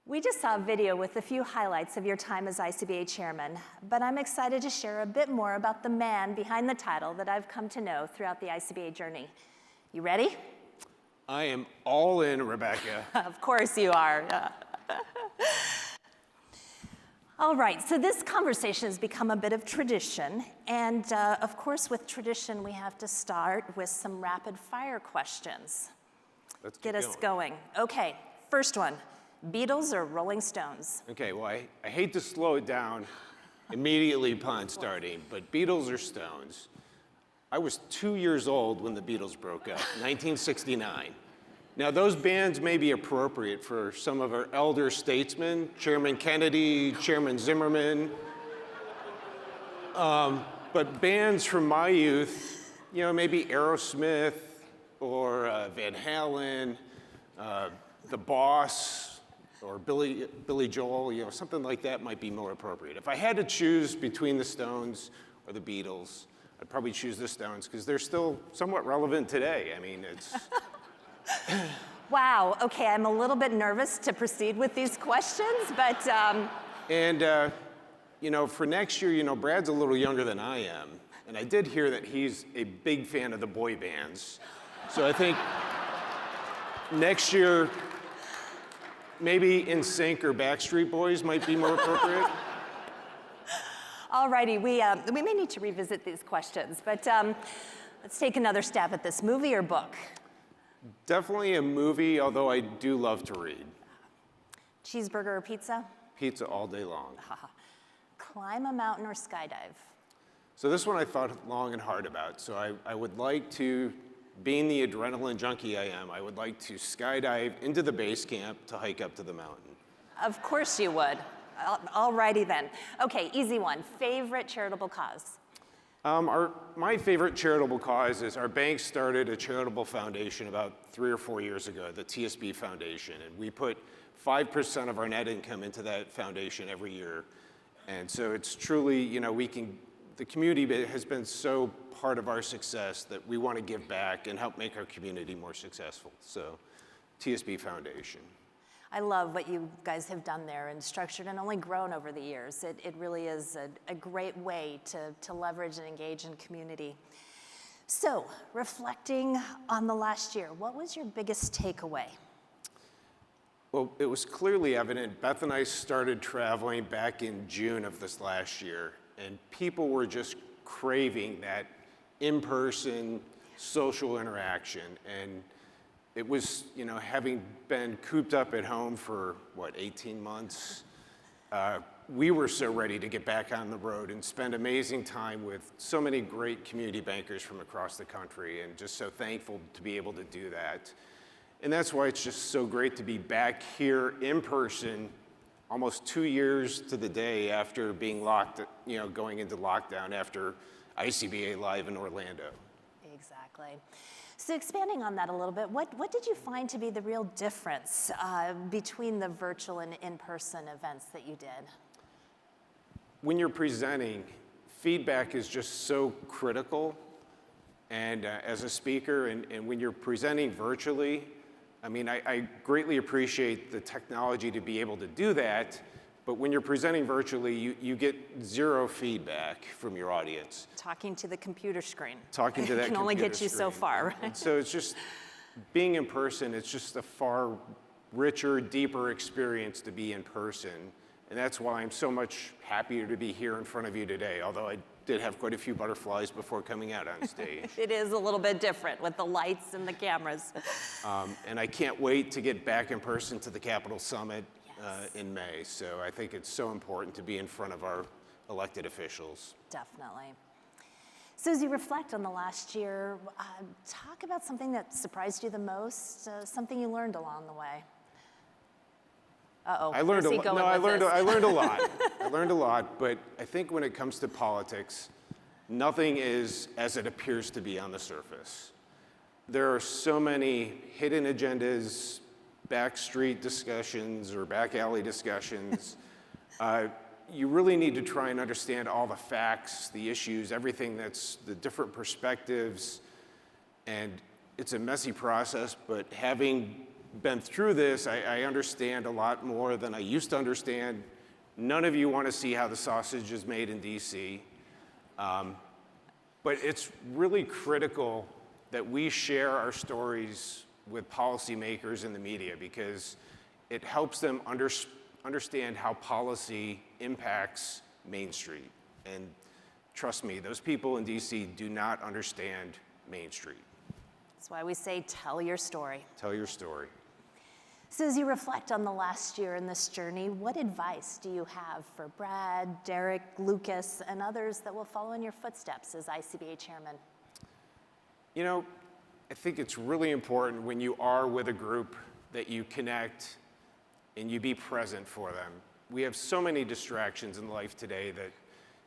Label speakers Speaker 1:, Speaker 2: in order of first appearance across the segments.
Speaker 1: We just saw a video with a few highlights of your time as ICBA chairman, but I'm excited to share a bit more about the man behind the title that I've come to know throughout the ICBA journey. You ready?
Speaker 2: I am all in, Rebecca.
Speaker 1: Of course you are. All right, so this conversation has become a bit of tradition, and of course with tradition we have to start with some rapid fire questions.
Speaker 2: Let's
Speaker 1: Get us
Speaker 2: going.
Speaker 1: Okay, first one. Beatles or Rolling Stones?
Speaker 2: Okay, well, I hate to slow it down immediately upon starting, but Beatles or Stones? I was 2 years old when the Beatles broke up, 1969. Now, those bands may be appropriate for some of our elder statesmen, Chairman Kennedy, Chairman Zimmerman, but bands from my youth, you know, maybe Aerosmith or Van Halen, The Boss, or Billy Joel, you know, something like that might be more appropriate. If I had to choose between the Stones or the Beatles, I'd probably choose the Stones because they're still somewhat relevant today. I mean, it's...
Speaker 1: Wow, okay, I'm a little bit nervous to proceed with these questions, but...
Speaker 2: And, you know, for next year, you know, Brad's a little younger than I am, and I did hear that he's a big fan of the boy bands. So I think next year, maybe NSYNC or Backstreet Boys might be more appropriate.
Speaker 1: All righty, we may need to revisit these questions, but let's take another stab at this. Movie or book?
Speaker 2: Definitely a movie, although I do love to read.
Speaker 1: Cheeseburger or pizza?
Speaker 2: Pizza all day long.
Speaker 1: Climb a mountain or skydive?
Speaker 2: So this one I thought long and hard about. So I would like to, being the adrenaline junkie I am, I would like to skydive into the base camp to hike up to the mountain.
Speaker 1: Of course you would. All righty then. Okay, easy one. Favorite charitable cause?
Speaker 2: My favorite charitable cause is our bank started a charitable foundation about 3 or 4 years ago, the TSB Foundation, and we put 5% of our net income into that foundation every year. And so it's truly, you know, the community has been so part of our success that we want to give back and help make our community more successful. So, TSB Foundation.
Speaker 1: I love what you guys have done there and structured and only grown over the years. It really is a great way to leverage and engage in community. So, reflecting on the last year, what was your biggest takeaway?
Speaker 2: Well, it was clearly evident. Beth and I started traveling back in June of this last year, and people were just craving that in-person social interaction. And it was, you know, having been cooped up at home for, 18 months, we were so ready to get back on the road and spend amazing time with so many great community bankers from across the country, and just so thankful to be able to do that. And that's why it's just so great to be back here in person almost 2 years to the day after being going into lockdown after ICBA Live in Orlando.
Speaker 1: Exactly. So expanding on that a little bit, what did you find to be the real difference between the virtual and in-person events that you did?
Speaker 2: When you're presenting, feedback is just so critical. And as a speaker, and when you're presenting virtually, I mean, I greatly appreciate the technology to be able to do that, but when you're presenting virtually, you get zero feedback from your audience.
Speaker 1: Talking to the computer screen.
Speaker 2: Talking to that
Speaker 1: can only get you so far, right?
Speaker 2: And so it's just, being in person, it's just a far richer, deeper experience to be in person. And that's why I'm so much happier to be here in front of you today, although I did have quite a few butterflies before coming out on stage.
Speaker 1: It is a little bit different with the lights and the cameras.
Speaker 2: And I can't wait to get back in person to the Capitol Summit in May. So I think it's so important to be in front of our elected officials.
Speaker 1: Definitely. So as you reflect on the last year, talk about something that surprised you the most, something you learned along the way. Uh-oh,
Speaker 2: I learned a lot. No, I learned a lot. I learned a lot, but I think when it comes to politics, nothing is as it appears to be on the surface. There are so many hidden agendas, backstreet discussions or back alley discussions. You really need to try and understand all the facts, the issues, everything that's the different perspectives. And it's a messy process, but having been through this, I understand a lot more than I used to understand. None of you want to see how the sausage is made in DC. But it's really critical that we share our stories with policymakers and the media, because it helps them understand how policy impacts Main Street. And trust me, those people in DC do not understand Main Street.
Speaker 1: That's why we say, tell your story.
Speaker 2: Tell your story.
Speaker 1: So as you reflect on the last year in this journey, what advice do you have for Brad, Derek, Lucas, and others that will follow in your footsteps as ICBA chairman?
Speaker 2: You know, I think it's really important when you are with a group that you connect and you be present for them. We have so many distractions in life today that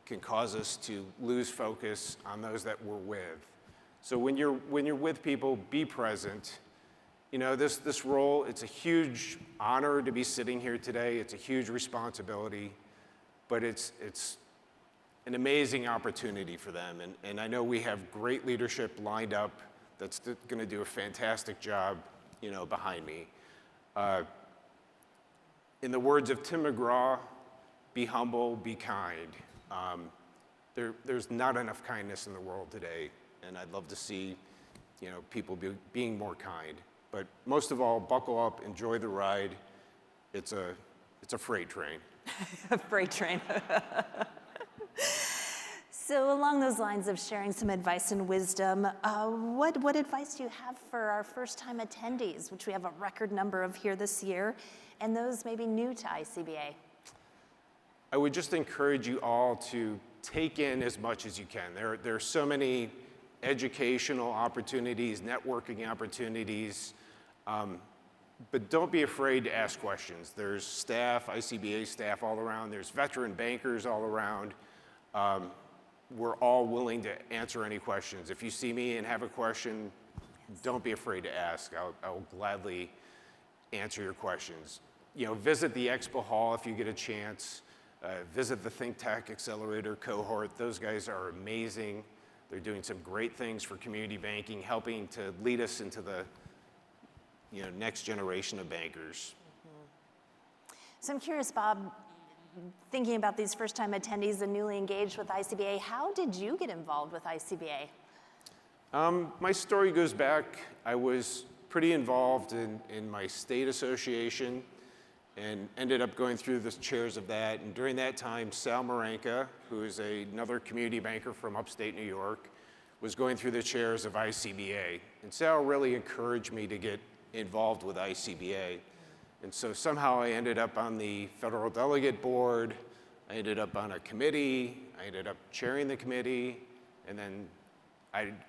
Speaker 2: can cause us to lose focus on those that we're with. So when you're with people, be present. You know, this role, it's a huge honor to be sitting here today. It's a huge responsibility, but it's an amazing opportunity for them. And I know we have great leadership lined up that's going to do a fantastic job, you know, behind me. In the words of Tim McGraw, be humble, be kind. There's not enough kindness in the world today, and I'd love to see, you know, people being more kind. But most of all, buckle up, enjoy the ride. It's a freight train.
Speaker 1: A freight train. So along those lines of sharing some advice and wisdom, what advice do you have for our first-time attendees, which we have a record number of here this year, and those maybe new to ICBA?
Speaker 2: I would just encourage you all to take in as much as you can. There are so many educational opportunities, networking opportunities, but don't be afraid to ask questions. There's staff, ICBA staff all around. There's veteran bankers all around. We're all willing to answer any questions. If you see me and have a question, don't be afraid to ask. I'll gladly answer your questions. You know, visit the Expo Hall if you get a chance. Visit the Think Tech Accelerator cohort. Those guys are amazing. They're doing some great things for community banking, helping to lead us into the, you know, next generation of bankers.
Speaker 1: Mm-hmm. So I'm curious, Bob, thinking about these first-time attendees and newly engaged with ICBA, how did you get involved with ICBA?
Speaker 2: My story goes back. I was pretty involved in my state association and ended up going through the chairs of that. And during that time, Sal Maranka, who is another community banker from upstate New York, was going through the chairs of ICBA. And Sal really encouraged me to get involved with ICBA. And so somehow I ended up on the federal delegate board. I ended up on a committee. I ended up chairing the committee. And then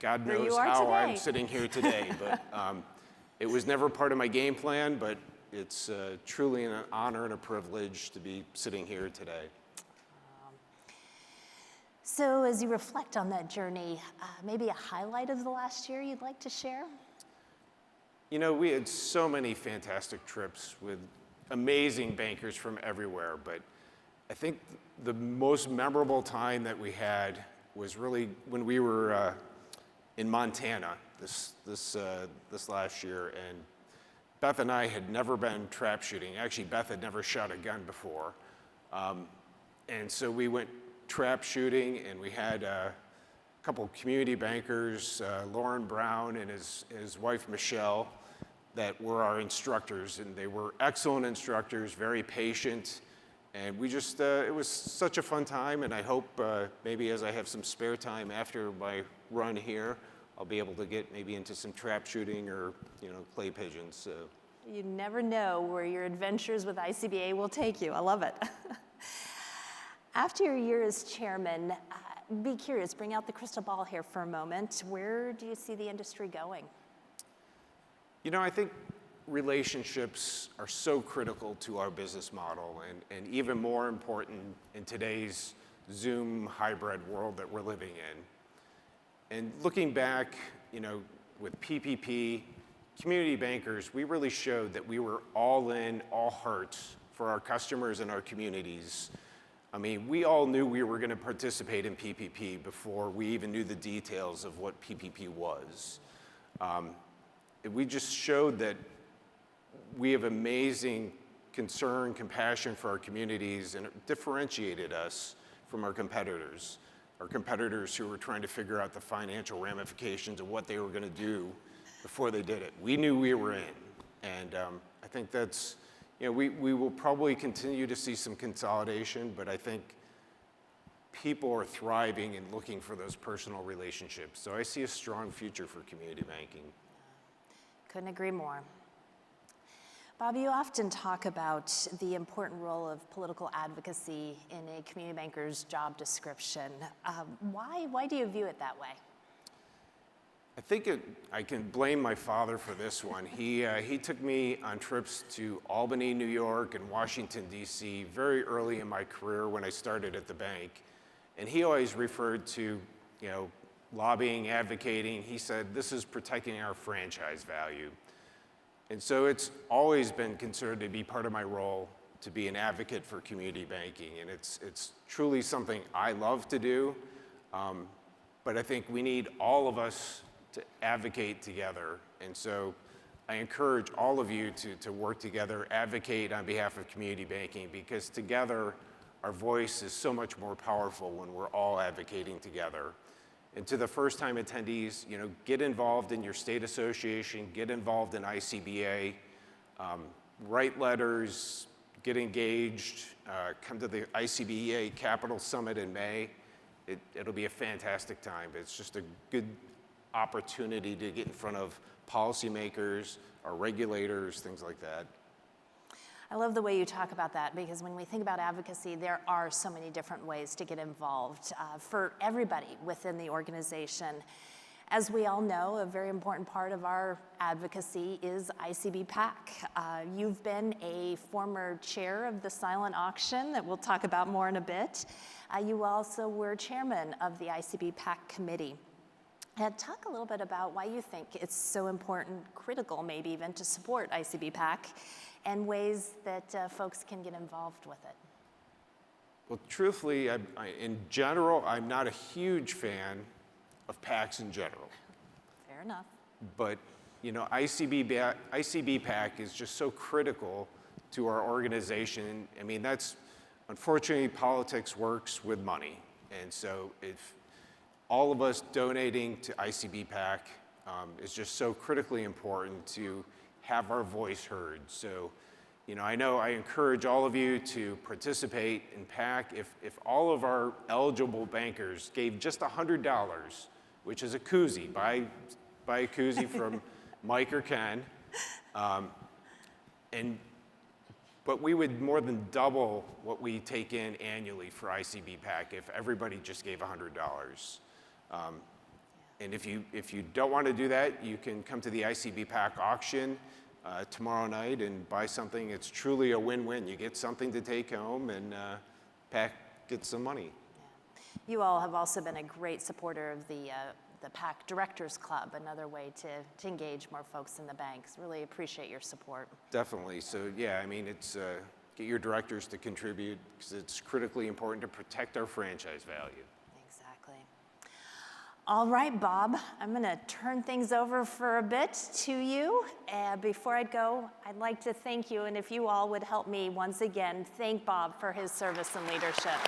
Speaker 2: God knows how I'm sitting here today. But it was never part of my game plan, but it's truly an honor and a privilege to be sitting here today.
Speaker 1: So as you reflect on that journey, maybe a highlight of the last year you'd like to share?
Speaker 2: You know, we had so many fantastic trips with amazing bankers from everywhere, but I think the most memorable time that we had was really when we were in Montana this last year, and Beth and I had never been trap shooting. Actually, Beth had never shot a gun before. And so we went trap shooting, and we had a couple of community bankers, Lauren Brown and his wife, Michelle, that were our instructors. And they were excellent instructors, very patient. And we just, it was such a fun time. And I hope maybe as I have some spare time after my run here, I'll be able to get maybe into some trap shooting or, you know, clay pigeons. So.
Speaker 1: You never know where your adventures with ICBA will take you. I love it. After your year as chairman, be curious, bring out the crystal ball here for a moment. Where do you see the industry going?
Speaker 2: You know, I think relationships are so critical to our business model, and even more important in today's Zoom hybrid world that we're living in. And looking back, you know, with PPP, community bankers, we really showed that we were all in, all hearts for our customers and our communities. I mean, we all knew we were going to participate in PPP before we even knew the details of what PPP was. We just showed that we have amazing concern, compassion for our communities, and it differentiated us from our competitors who were trying to figure out the financial ramifications of what they were going to do before they did it. We knew we were in, and I think that's, we will probably continue to see some consolidation, but I think people are thriving and looking for those personal relationships. So I see a strong future for community banking.
Speaker 1: Couldn't agree more. Bob, you often talk about the important role of political advocacy in a community banker's job description. Why do you view it that way?
Speaker 2: I think I can blame my father for this one. He took me on trips to Albany, New York, and Washington, D.C. very early in my career when I started at the bank. And he always referred to, lobbying, advocating. He said, this is protecting our franchise value. And so it's always been considered to be part of my role to be an advocate for community banking. And it's truly something I love to do. But I think we need all of us to advocate together. And so I encourage all of you to work together, advocate on behalf of community banking, because together our voice is so much more powerful when we're all advocating together. And to the first-time attendees, get involved in your state association, get involved in ICBA, write letters, get engaged, come to the ICBA Capital Summit in May. It'll be a fantastic time. It's just a good opportunity to get in front of policymakers, our regulators, things like that.
Speaker 1: I love the way you talk about that, because when we think about advocacy, there are so many different ways to get involved for everybody within the organization. As we all know, a very important part of our advocacy is ICB PAC. You've been a former chair of the silent auction that we'll talk about more in a bit. You also were chairman of the ICB PAC committee. Talk a little bit about why you think it's so important, critical maybe even, to support ICB PAC and ways that folks can get involved with it.
Speaker 2: Well, truthfully, in general, I'm not a huge fan of PACs in general.
Speaker 1: Fair enough.
Speaker 2: But, ICB PAC is just so critical to our organization. I mean, unfortunately, politics works with money. And so if all of us donating to ICB PAC is just so critically important to have our voice heard. So, I know I encourage all of you to participate in PAC. If all of our eligible bankers gave just $100, which is a koozie, buy a koozie from Mike or Ken, but we would more than double what we take in annually for ICB PAC if everybody just gave $100. And if you don't want to do that, you can come to the ICB PAC auction tomorrow night and buy something. It's truly a win-win. You get something to take home, and PAC gets some money.
Speaker 1: Yeah. You all have also been a great supporter of the PAC Directors Club, another way to engage more folks in the banks. Really appreciate your support.
Speaker 2: Definitely. So yeah, it's get your directors to contribute, because it's critically important to protect our franchise value.
Speaker 1: All right, Bob, I'm going to turn things over for a bit to you. Before I go, I'd like to thank you, and if you all would help me once again, thank Bob for his service and leadership.